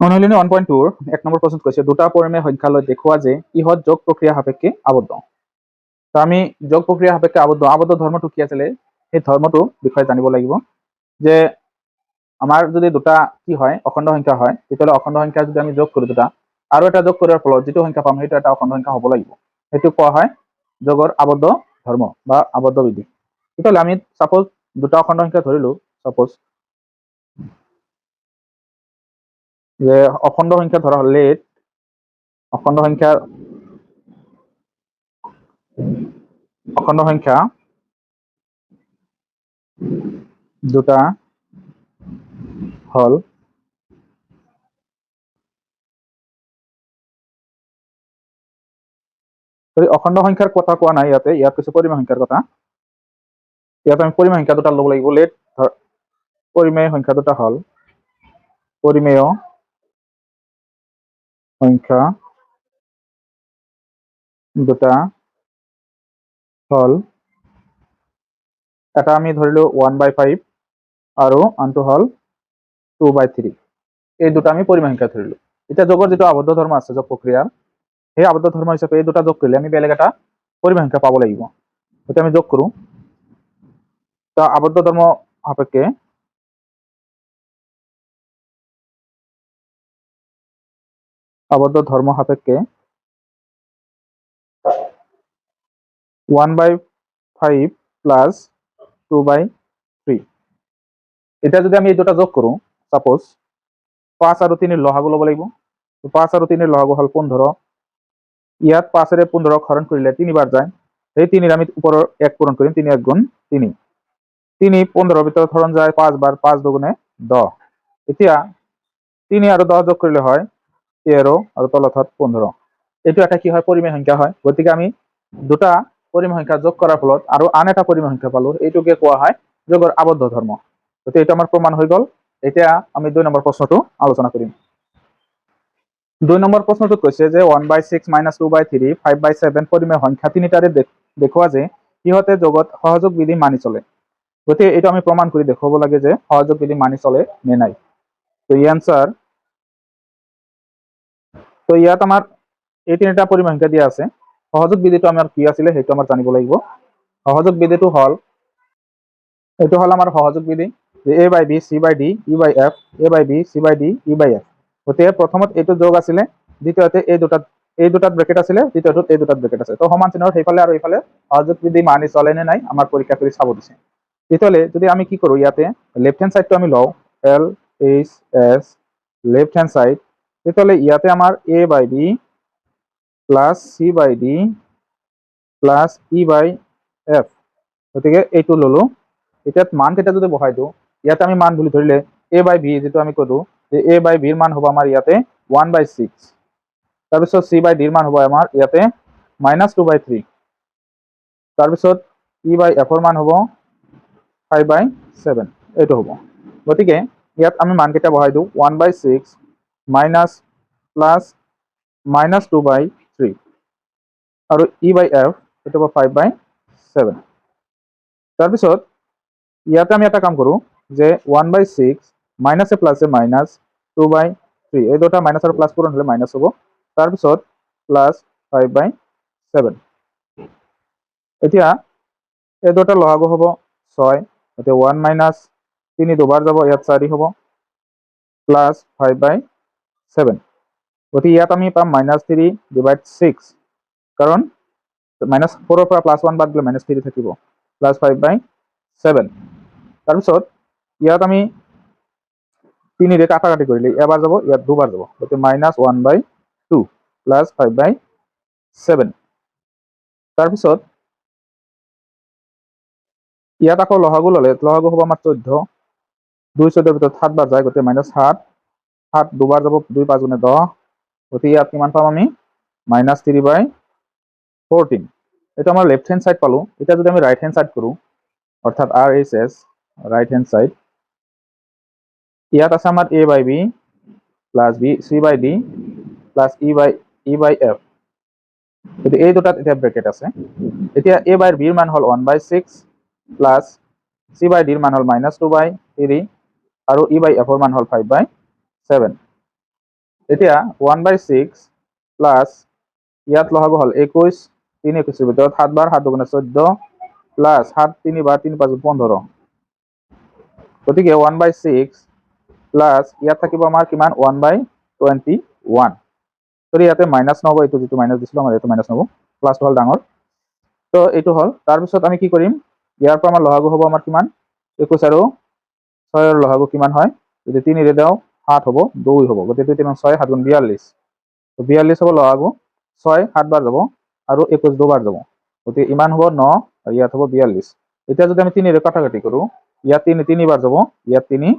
অনুশীলনী 1.2 1 নম্বৰ প্ৰশ্নত কৈছে দুটা পৰিমেয় সংখ্যালৈ দেখুওৱা যে ইহত যোগ প্ৰক্ৰিয়া সাপেক্ষে আবদ্ধ। তো আমি যোগ প্ৰক্ৰিয়া সাপেক্ষে আবদ্ধ ধৰ্মটো কি আছিলে সেই ধৰ্মটো বিষয়ে জানিব লাগিব যে আমাৰ যদি দুটা কি হয় অখণ্ড সংখ্যা হয় তেতিয়াহ'লে অখণ্ড সংখ্যা যদি আমি যোগ কৰোঁ দুটা আৰু এটা যোগ কৰাৰ ফলত যিটো সংখ্যা পাম সেইটো এটা অখণ্ড সংখ্যা হ'ব লাগিব। সেইটো কোৱা হয় যোগৰ আবদ্ধ ধৰ্ম বা আবদ্ধ বিধি। তেতিয়াহ'লে আমি সাপোজ দুটা অখণ্ড সংখ্যা ধৰিলো সাপোজ যে অখণ্ড সংখ্যা ধৰা হলে অখণ্ড সংখ্যা দুটা হল অখণ্ড সংখ্যাৰ কথা কোৱা নাই ইয়াত কিছু পৰিমেয় সংখ্যাৰ কথা। ইয়াত আমি পৰিমেয় সংখ্যা দুটা ল'ব লাগিব। লেট পৰিমেয় সংখ্যা দুটা হল পৰিমেয় সংখ্যা দুটা হল এটা আমি ধৰিলো 1/5 আৰু আনটো হল 2/3। এই দুটা আমি পৰিমেয় সংখ্যা ধৰিলো। এতিয়া যোগৰ যেটো আবদ্ধ ধৰ্ম আছে যোগ প্ৰক্ৰিয়াৰ সেই আবদ্ধ ধৰ্ম হিচাপে এই দুটা যোগ কৰিলে আমি বেলেগ এটা পৰিমেয় সংখ্যা পাব লাগিব। গতিকে আমি যোগ কৰো তা আবদ্ধ ধৰ্ম সাপেক্ষে আবদ্ধ ধর্ম সাপেক্ষে 1/5 প্লাস 2/3। এটা যদি আমি এই দুটা যোগ কৰো সাপোজ 5 আৰু 3 লসাগু ল'ব লাগিব। 5 আৰু 3 লসাগু হল 15। ইয়াত 5 এৰে 15 হৰণ কৰিলে 3 বাৰ যায়। সেই 3 আমি ওপৰৰ 1 পূৰণ কৰিম 3 1 গুণ 3 3 15 ভিতৰত হৰণ যায় 5 বাৰ 5 দুগুণে 10। এতিয়া 3 আৰু 10 যোগ কৰিলে হয় 13 আৰু তলত হল 15। এইটো এটা কি হয় পৰিমেয় সংখ্যা হয়। গতিকে আমি দুটা পৰিমেয় সংখ্যা যোগ কৰাৰ ফলত আৰু আন এটা পৰিমেয় সংখ্যা পালো এইটোকে কোৱা হয় যোগৰ আবদ্ধ ধৰ্ম। গতিকে এইটো আমাৰ প্ৰমাণ হৈ গ'ল। এতিয়া আমি 2 নম্বৰ প্ৰশ্নটো আলোচনা কৰিম। 2 নম্বৰ প্ৰশ্নটোত কৈছে যে 1/6 - 2/3 5/7 পৰিমেয় সংখ্যা তিনিটাৰে দেখুওৱা যে ইহঁতে যোগত সহযোগ বিধি মানি চলে। গতিকে এইটো আমি প্ৰমাণ কৰি দেখুৱাব লাগে যে সহযোগ বিধি মানি চলে নে নাই। তো এনসাৰ তো ইয়াত আমাৰ এই তিনিটা পৰিমেয় সংখ্যা দিয়া আছে। সহযোগ বিধিটো আমাৰ কি আছিলে সেইটো আমাৰ জানিব লাগিব। সহযোগ বিধিটো হল এইটো হল আমাৰ সহযোগ বিধি a/b c/d e/f a/b c/d e/f। গতিকে প্ৰথমত এইটো যোগ আছিলে দ্বিতীয়তে এই দুটাত ব্ৰেকেট আছিলে তৃতীয়টোত এই দুটাত ব্ৰেকেট আছে। তো সমান চিহ্নৰ সেইফালে আৰু এইফালে সহযোগ বিধি মানি চলে নে নাই আমাৰ পৰীক্ষা কৰি চাব দিছে। তেতিয়াহ'লে যদি আমি কি কৰো ইয়াতে লেফট হ্যান্ড সাইডটো আমি লওঁ LHS লেফট হ্যান্ড সাইড তেতিয়াহ'লে ইয়াতে আমাৰ a/b plus c/d plus e/f। গতিকে এইটো ললো। এতিয়া মান কেইটা যদি বহাই দিওঁ ইয়াতে আমি মান বুলি ধৰিলে a/b যেটো আমি কলো যে a/b ৰ মান হ'ব আমাৰ ইয়াতে 1/6 তাৰপিছত c/d ৰ মান হ'ব আমাৰ ইয়াতে -2/3 তাৰপিছত e/f ৰ মান হ'ব 5/7 এইটো হ'ব। গতিকে ইয়াত আমি মান কেইটা বহাই দিওঁ 1/6 মাইনাস প্লাস -2/3 আৰু e/f এইটো হ'ব 5/7। তাৰপিছত ইয়াতে আমি এটা কাম কৰো যে 1/6 মাইনাসে প্লাসে মাইনাস 2/3 এই দুটা মাইনাস আৰু প্লাস পূৰণ হলে মাইনাস হ'ব। তাৰপিছত প্লাস 5/7। এতিয়া এই দুটা লসাগু হ'ব 6। এতিয়া 1 মাইনাস 3 দুবাৰ যাব ইয়াত 4 হ'ব প্লাস 5/7। গতিকে ইয়াত আমি পাম -3/6 কাৰণ -4 ৰ পৰা +1 বাদ দিলে -3 থাকিব প্লাস 5/7। তাৰপিছত ইয়াত আমি 3 ৰে কাটাকাটি কৰিলে এবাৰ যাব ইয়াত দুবাৰ যাব গতিকে -1/2 প্লাস 5/7। তাৰপিছত ইয়াত আকৌ লসাগু ললে লসাগু হ'ব আমাৰ 14। 2 14 ৰ ভিতৰত 7 বাৰ যায় গতিকে -7 7 দুবাৰ যাব 2 5 গুণে 10 গতিকে ইয়াত কিমান পাম আমি -3/14। এটা আমাৰ লেফট হ্যান্ড সাইড পালো। এটা যদি আমি ৰাইট হ্যান্ড সাইড কৰো অৰ্থাৎ RHS ৰাইট হ্যান্ড সাইড ইয়াত আছে আমাৰ a/b plus b c/d plus e/f। কিন্তু এই দুটাত এটা ব্ৰেকেট আছে। এতিয়া a/b ৰ মান হল 1/6 প্লাস c/d ৰ মান হল -2/3 আৰু e/f ৰ মান হল 5/7। এতিয়া 1/6 প্লাছ ইয়াত লসাগু হ'ল 21 3 21 ভিতৰত 7 বাৰ 7 দুগুণে 14 প্লাছ 7 3 বাৰ 3 5 15 গতিকে 1/6 প্লাছ ইয়াত থাকিব আমাৰ কিমান 1/21 সৰি ইয়াতে মাইনাছ নহ'ব এইটো যিটো মাইনাছ দিছিলোঁ আমাৰ এইটো মাইনাছ নহ'ব প্লাছটো হ'ল ডাঙৰ তো এইটো হ'ল তাৰপিছত আমি কি কৰিম ইয়াৰ পৰা আমাৰ লসাগু হ'ব আমাৰ কিমান 21 আৰু 6 ৰ লসাগু কিমান হয় যদি 3 ৰে দাও 7 হ'ব 2 হ'ব গতিকে 3 6 7 গুণ 42 তো 42 হ'ব লসাগু 6 7 বাৰ যাব আৰু 21 দুবাৰ যাব গতিকে ইমান হ'ব 9 আৰু ইয়াত হ'ব 42 এতিয়া যদি আমি 3 ৰে কাটাকাটি কৰোঁ ইয়াত 3 3 বাৰ যাব ইয়াত 3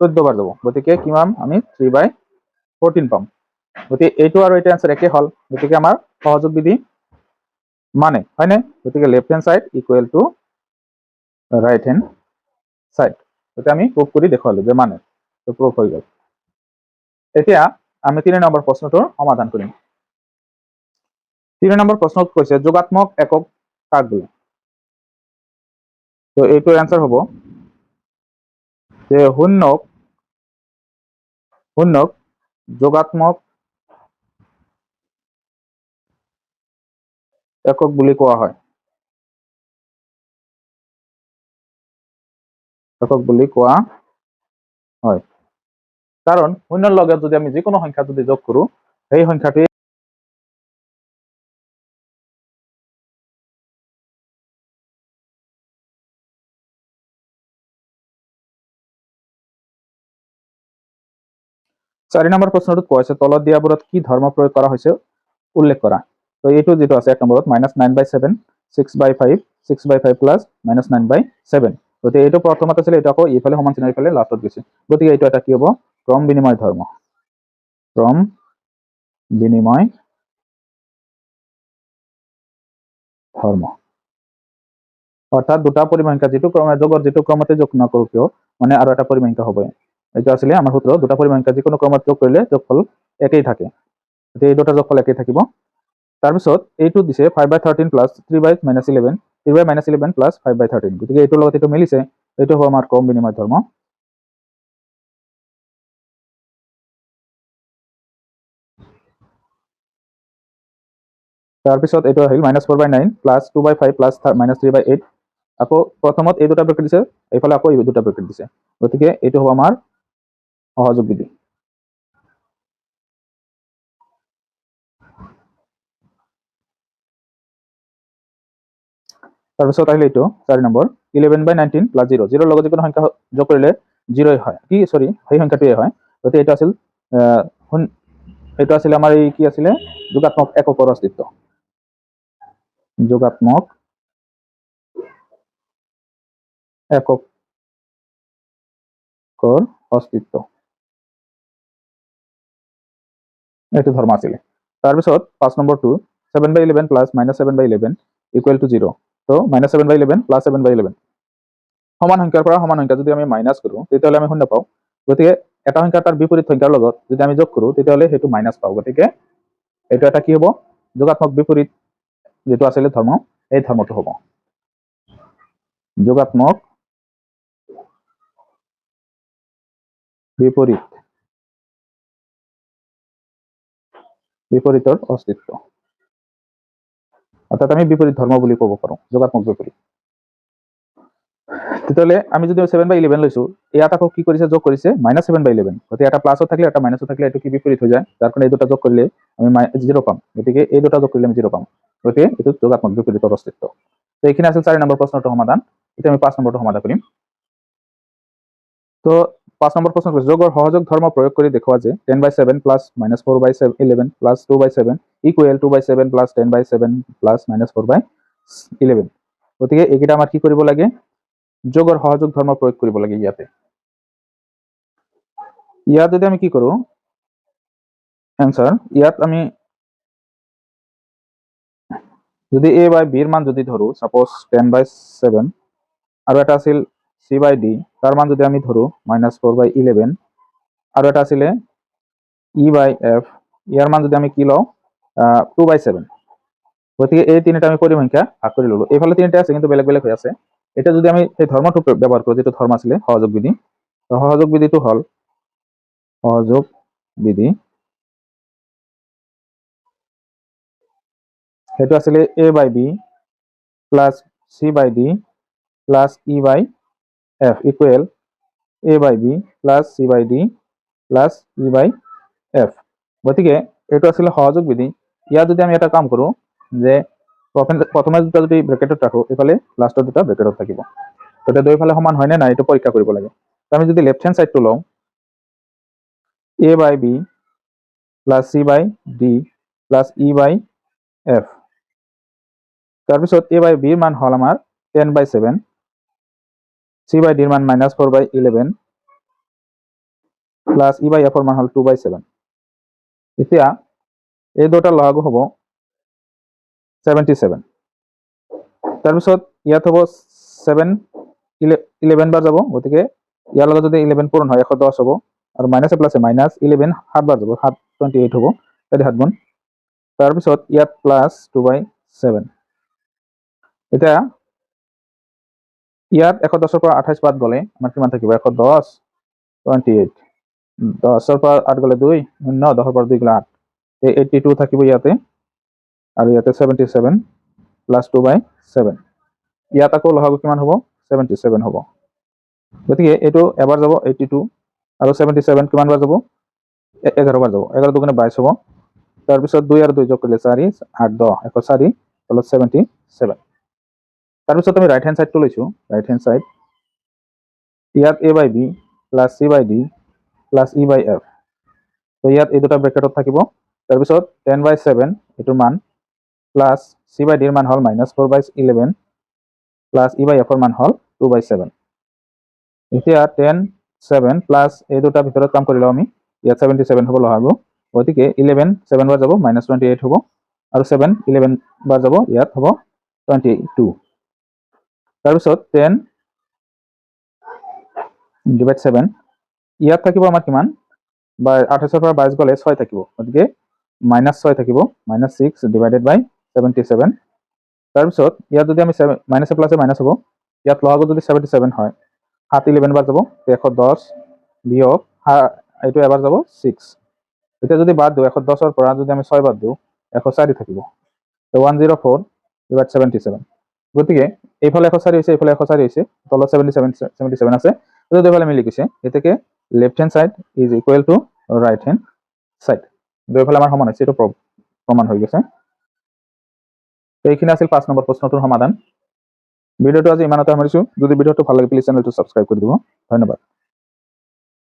14 বাৰ যাব গতিকে কিমান আমি 3/14 পাম গতিকে এইটো আৰু এটা আনসাৰ একে হ'ল গতিকে আমাৰ সহযোগ বিধি মানে হয়নে গতিকে left hand side equal to right hand side এটা আমি প্রুফ কৰি দেখুৱালো যে মানে তো প্ৰুফ হৈ গ'ল এতিয়া আমি 3 নম্বৰ প্ৰশ্নটোৰ সমাধান কৰিম 3 নম্বৰ প্ৰশ্নত কৈছে যোগাত্মক একক কাক বোলে তো এইটোৰ আনসাৰ হ'ব যে শূন্যক যোগাত্মক একক বুলি কোৱা হয় একক বুলি কোৱা হয় কাৰণ শূন্যৰ লগত যদি আমি যিকোনো সংখ্যা যদি যোগ কৰোঁ সেই সংখ্যাটি 4 নম্বৰ প্ৰশ্নটোত কোৱা হৈছে তলত দিয়াবোৰত কি ধৰ্ম প্ৰয়োগ কৰা হৈছে উল্লেখ কৰা তো এইটো যেটো আছে এক নম্বৰত -9/7 6/5 6/5 প্লাস -9/7 গতিকে এইটো প্ৰথমত আছিল এটা আকৌ ইফালে সমান চিহ্ন ইফালে লাষ্টত গৈছে গতিকে এইটো এটা কি হ'ব ক্ৰম বিনিময় ধৰ্ম ক্ৰম বিনিময় ধৰ্ম অৰ্থাৎ দুটা পৰিসংখ্যা যেটো ক্ৰমে যোগৰ যেটো ক্ৰমতে যোগ নকৰো কিয় মানে আৰু এটা পৰিসংখ্যা হ'ব এটা আছিল আমাৰ সূত্ৰ দুটা পৰিসংখ্যা যিকোনো ক্ৰমত যোগ কৰিলে যোগফল একেই থাকে গতিকে এই দুটা যোগফল একেই থাকিব তাৰপিছত এইটো দিছে 5/13 প্লাস 3/-11 3/-11 প্লাস 5/13 গতিকে এইটোৰ লগত এইটো মিলিছে এইটো হ'ব আমাৰ ক্ৰম বিনিময় ধৰ্ম তাৰপিছত এইটো আহিল -4/9 প্লাস 2/5 প্লাস -3/8 আকৌ প্ৰথমত এই দুটা ব্ৰেকেট দিছে এইফালে আকৌ এই দুটা ব্ৰেকেট দিছে গতিকে এইটো হ'ব আমাৰ সহযোগ বিধি তাৰপিছত আহিল এইটো 4 নম্বৰ 11/19 প্লাস 0 0 লগত যিকোনো সংখ্যা যোগ কৰিলে 0 হয় কি সৰি সেই সংখ্যাটোৱে হয় গতিকে এটা আছিল এটা আছিল আমাৰ এই কি আছিল যোগাত্মক এককৰ অস্তিত্ব যোগাত্মক এককৰ অস্তিত্ব এইটো ধৰ্ম আছিল তাৰপিছত 5 নম্বৰটো 7/11 প্লাস -7/11 ইকুৱেল টু 0 তো -7/11 প্লাস 7/11 সমান সংখ্যাৰ পৰা সমান সংখ্যা যদি আমি মাইনাস কৰো তেতিয়াহ'লে আমি শূন্য পাওঁ গতিকে এটা সংখ্যা তাৰ বিপৰীত সংখ্যাৰ লগত যদি আমি যোগ কৰো তেতিয়াহ'লে সেইটো মাইনাস পাওঁ গতিকে এইটো এটা কি হ'ব যোগাত্মক বিপৰীত যেটো আছিল ধৰ্ম এই ধৰ্মটো হ'ব যোগাত্মক বিপৰীতৰ অস্তিত্ব অৰ্থাৎ আমি বিপৰীত ধৰ্ম বুলি ক'ব পাৰোঁ যোগাত্মক বিপরীত তেতিয়াহ'লে আমি যদি 7/11 লৈছো ইয়াত আকৌ কি কৰিছে যোগ কৰিছে -7/11 গতিকে এটা প্লাসও থাকিলে এটা মাইনাসও থাকিলে এটো কি বিপরীত হৈ যায় যাৰ কাৰণে এই দুটা যোগ কৰিলে আমি 0 পাম গতিকে এই দুটা যোগ কৰিলে আমি 0 পাম গতিকে এটো যোগাত্মক বিপৰীতৰ অস্তিত্ব তো এইখিনি আছিল 4 নম্বৰ প্ৰশ্নটোৰ সমাধান এতিয়া আমি 5 নম্বৰটো সমাধান কৰিম তো 5 নম্বৰ প্ৰশ্ন কৈছে যোগৰ সহযোগ ধৰ্ম প্ৰয়োগ কৰি দেখুৱা যে 10/7 plus -4/11 plus 2/7 equal 2/7 plus 10/7 plus -4/11 গতিকে এইকেইটা আমাৰ কি কৰিব লাগে যোগৰ সহযোগ ধৰ্ম প্ৰয়োগ কৰিব লাগে ইয়াতে ইয়াত যদি আমি কি কৰো आंसर ইয়াত আমি যদি a বাই b এৰ মান যদি ধৰো সাপোজ 10/7 আৰু এটা আছিল c/d তাৰ মান যদি আমি ধৰো -4/11 আৰু এটা আছিল e/f ইয়াৰ মান যদি আমি কি লও 2/7 গতিকে এই তিনিটা আমি পৰিসংখ্যা ভাগ কৰি ললো এইফালে তিনিটা আছে কিন্তু বেলেগ বেলেগ হৈ আছে এটা যদি আমি এই ধৰ্মটো ব্যৱহাৰ কৰো যেটো ধৰ্ম আছিল সহযোগ বিধি তো সহযোগ বিধিটো হল সহযোগ বিধি সেইটো আছিলে a by b plus c by d plus e by f equal a by b plus c by d plus e by f। গতিকে এইটো আছিলে সহযোগ বিধি। ইয়াত যদি আমি এটা কাম কৰোঁ যে প্ৰথমে দুটা যদি ব্ৰেকেটত ৰাখোঁ, এইফালে লাষ্টৰ দুটা ব্ৰেকেটত থাকিব, তেতিয়া দুয়োফালে সমান হয়নে নাই এইটো পৰীক্ষা কৰিব লাগে। আমি যদি লেফ্ট হেণ্ড চাইডটো লওঁ, a by b plus c by d plus e by f, তাৰপিছত a by b ৰ মান হ'ল আমাৰ 10/7, c by d ৰ মান -4/11 প্লাছ e by f ৰ মান হ'ল 2/7। এতিয়া এই দুটাৰ লসাগু হ'ব 77। তাৰপিছত ইয়াত হ'ব 11 বাৰ যাব, গতিকে ইয়াৰ লগত যদি 11 পূৰণ হয় 110 হ'ব, আৰু মাইনাছে প্লাছে -11 7 বাৰ যাব, 728 হ'ব, 7 গুণ। তাৰপিছত ইয়াত প্লাছ 2/7। এতিয়া ইয়াত 110ৰ পৰা 28 বাদ গ'লে আমাৰ কিমান থাকিব? 110 28, 10ৰ পৰা 8 গ'লে 2 0, 10ৰ পৰা 2 গ'লে 8, 82 থাকিব ইয়াতে, আৰু ইয়াতে 77 প্লাছ 2/7। ইয়াত আকৌ লসাগু কিমান হ'ব? 77 হ'ব। গতিকে এইটো এবাৰ যাব 82, আৰু 77 কিমান বাৰ যাব? 11 বাৰ যাব, 11 দুগুণে 22 হ'ব। তাৰপিছত 2 আৰু 2 যোগ কৰিলে 4, 8 10, 104 তলত 77। তাৰপিছত আমি ৰাইট হেণ্ড চাইডটো লৈছোঁ। ৰাইট হেণ্ড চাইড, ইয়াত a by b plus c by d plus e by f, তো ইয়াত এই দুটা ব্ৰেকেটত থাকিব। তাৰপিছত 10/7 এইটোৰ মান প্লাছ c by d ৰ মান হ'ল -4/11 প্লাছ e by f ৰ মান হ'ল 2/7। এতিয়া 10 7 প্লাছ এই দুটা ভিতৰত কাম কৰি লওঁ আমি, ইয়াত 77 হ'ব লসাগু, গতিকে 11 7 বাৰ যাব, -28 হ'ব, আৰু 7 11 বাৰ যাব, ইয়াত হ'ব 22। তাৰপিছত 10/7 ইয়াত থাকিব আমাৰ কিমান? 28ৰ পৰা 22 গ'লে 6 থাকিব, গতিকে -6 থাকিব, -6/77। তাৰপিছত ইয়াত যদি আমি মাইনাছে প্লাছে মাইনাছ হ'ব, ইয়াত লসাগু যদি 77 হয়, 7 11 বাৰ যাব, 110 বিয়োগ এইটো এবাৰ যাব 6। এতিয়া যদি বাদ দিওঁ 110ৰ পৰা যদি আমি 6 বাদ দিওঁ, 104 থাকিব, 104/77। গতিকে এইফালে 104 হৈছে, এইফালে 104 হৈছে, তলত 77 আছে, দুয়োফালে মিলি গৈছে। গতিকে left hand side is equal to right hand side, দুয়োফালে আমাৰ সমান হৈছে, এইটো প্ৰমাণ হৈ গৈছে। এইখিনি আছিল 5 নম্বৰ প্ৰশ্নটোৰ সমাধান। ভিডিঅ'টো আজি ইমানতে সামৰিছোঁ। যদি ভিডিঅ'টো ভাল লাগে প্লিজ চেনেলটো ছাবস্ক্ৰাইব কৰি দিব। ধন্যবাদ।